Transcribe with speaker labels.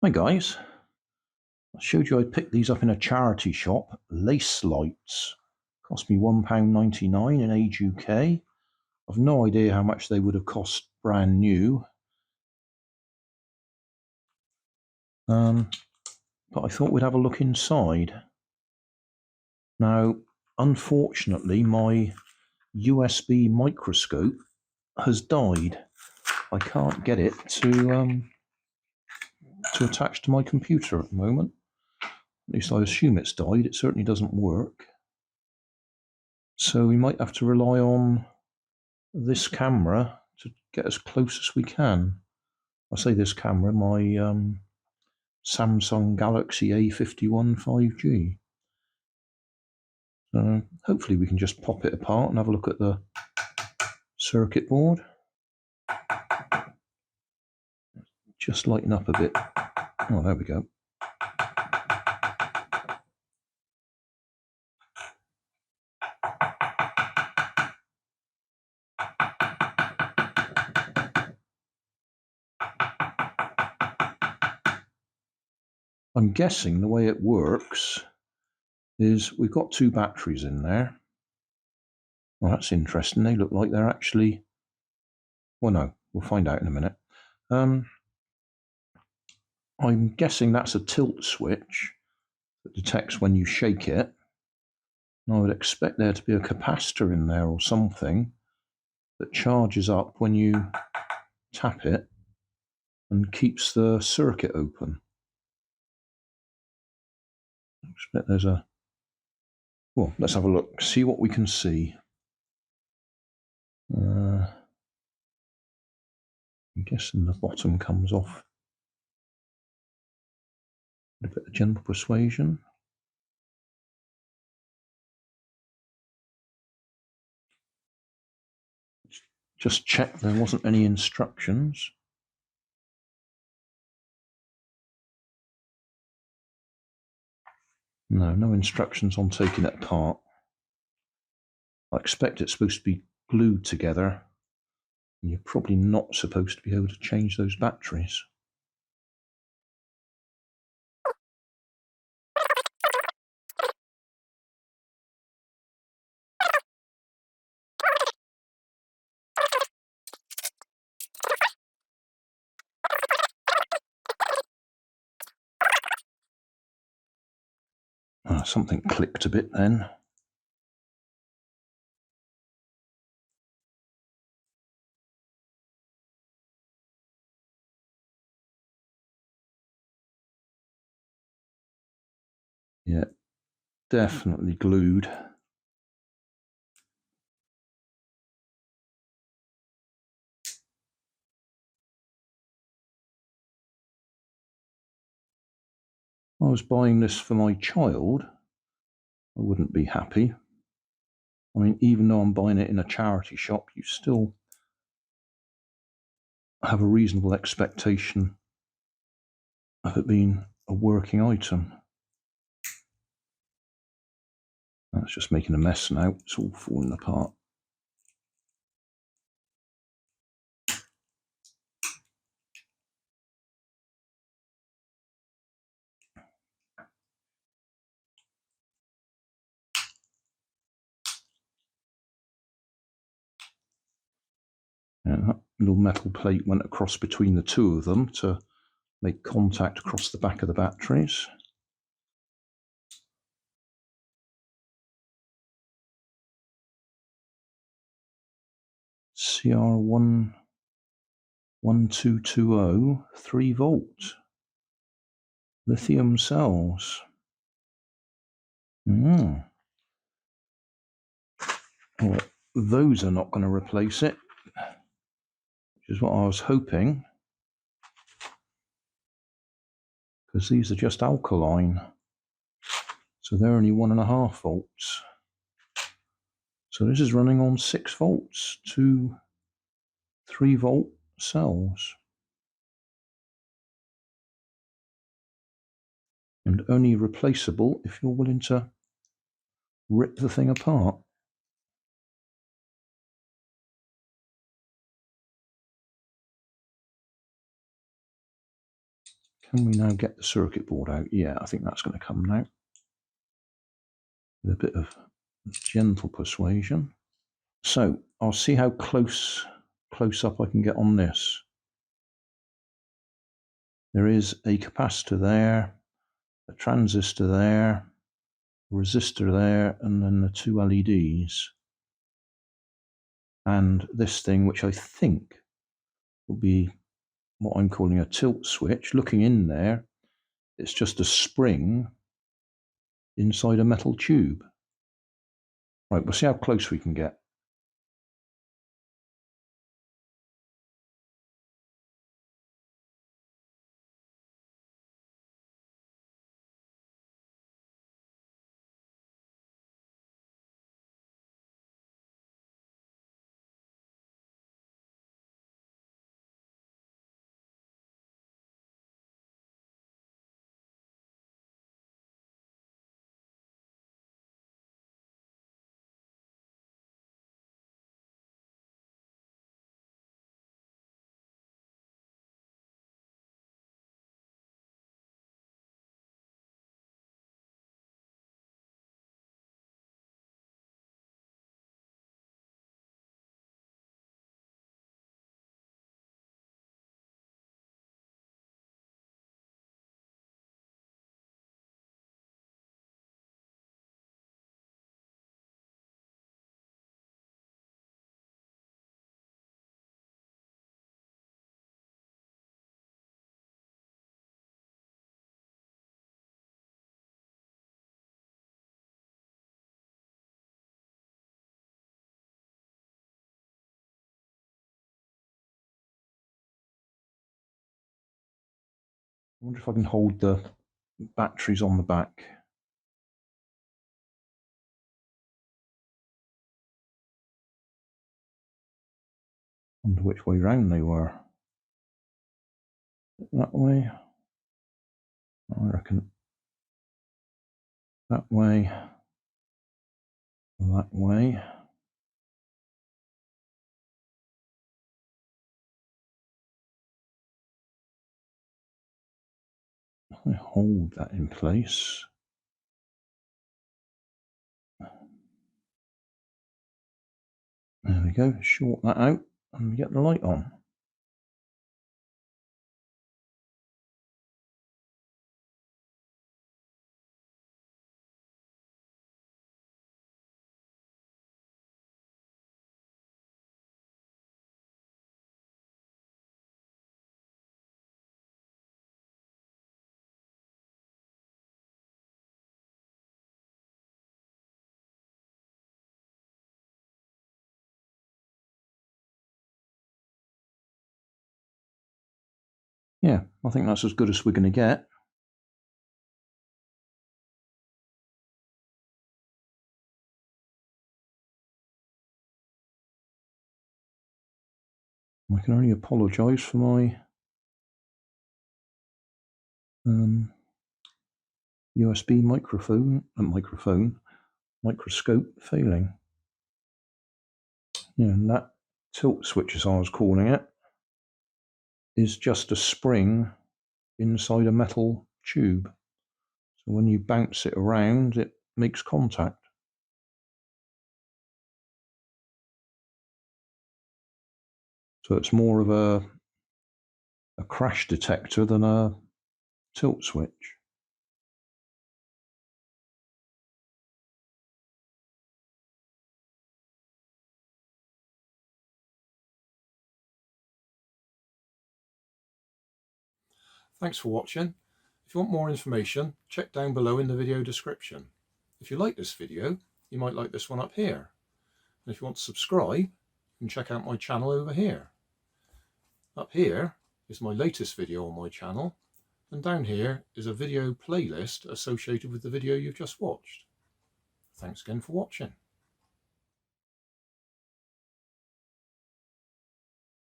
Speaker 1: Hi guys, I showed you I picked these up in a charity shop. Lace lights cost me £1.99 in Age UK. I've no idea how much they would have cost brand new, but I thought we'd have a look inside. Now, unfortunately, my USB microscope has died. I can't get it to attach to my computer at the moment. At least I assume it's died. It certainly doesn't work. So we might have to rely on this camera to get as close as we can. I say this camera, my Samsung Galaxy A51 5G. So hopefully we can just pop it apart and have a look at the circuit board. Just lighten up a bit. Oh, there we go. I'm guessing the way it works is we've got two batteries in there. Well, that's interesting. They look like they're actually... Well, no, we'll find out in a minute. I'm guessing that's a tilt switch that detects when you shake it. And I would expect there to be a capacitor in there or something that charges up when you tap it and keeps the circuit open. I expect there's a... Well, let's have a look, see what we can see. I'm guessing the bottom comes off. A bit of gentle persuasion. Just check there wasn't any instructions. No instructions on taking it apart. I expect it's supposed to be glued together, and you're probably not supposed to be able to change those batteries. Something clicked a bit then. Yeah, definitely glued. If I was buying this for my child, I wouldn't be happy. I mean, even though I'm buying it in a charity shop, you still have a reasonable expectation of it being a working item. That's just making a mess now. It's all falling apart. And that little metal plate went across between the two of them to make contact across the back of the batteries. CR11220, 3 volt. Lithium cells. Well, those are not going to replace it, which is what I was hoping, because these are just alkaline, so they're only 1.5 volts. So this is running on 6 volts to 3 volt cells, and only replaceable if you're willing to rip the thing apart. Can we now get the circuit board out? Yeah, I think that's going to come now. With a bit of gentle persuasion. So I'll see how close up I can get on this. There is a capacitor there, a transistor there, a resistor there, and then the two LEDs. And this thing, which I think will be what I'm calling a tilt switch. Looking in there, it's just a spring inside a metal tube. Right, we'll see how close we can get. I wonder if I can hold the batteries on the back. I wonder which way round they were. That way. I reckon that way. That way. I hold that in place. There we go. Short that out and we get the light on. Yeah, I think that's as good as we're going to get. I can only apologise for my USB microscope failing. Yeah, and that tilt switch, as I was calling it, is just a spring inside a metal tube. So when you bounce it around, it makes contact. So it's more of a crash detector than a tilt switch.
Speaker 2: Thanks for watching. If you want more information, check down below in the video description. If you like this video, you might like this one up here. And if you want to subscribe, you can check out my channel over here. Up here is my latest video on my channel, and down here is a video playlist associated with the video you've just watched. Thanks again for watching.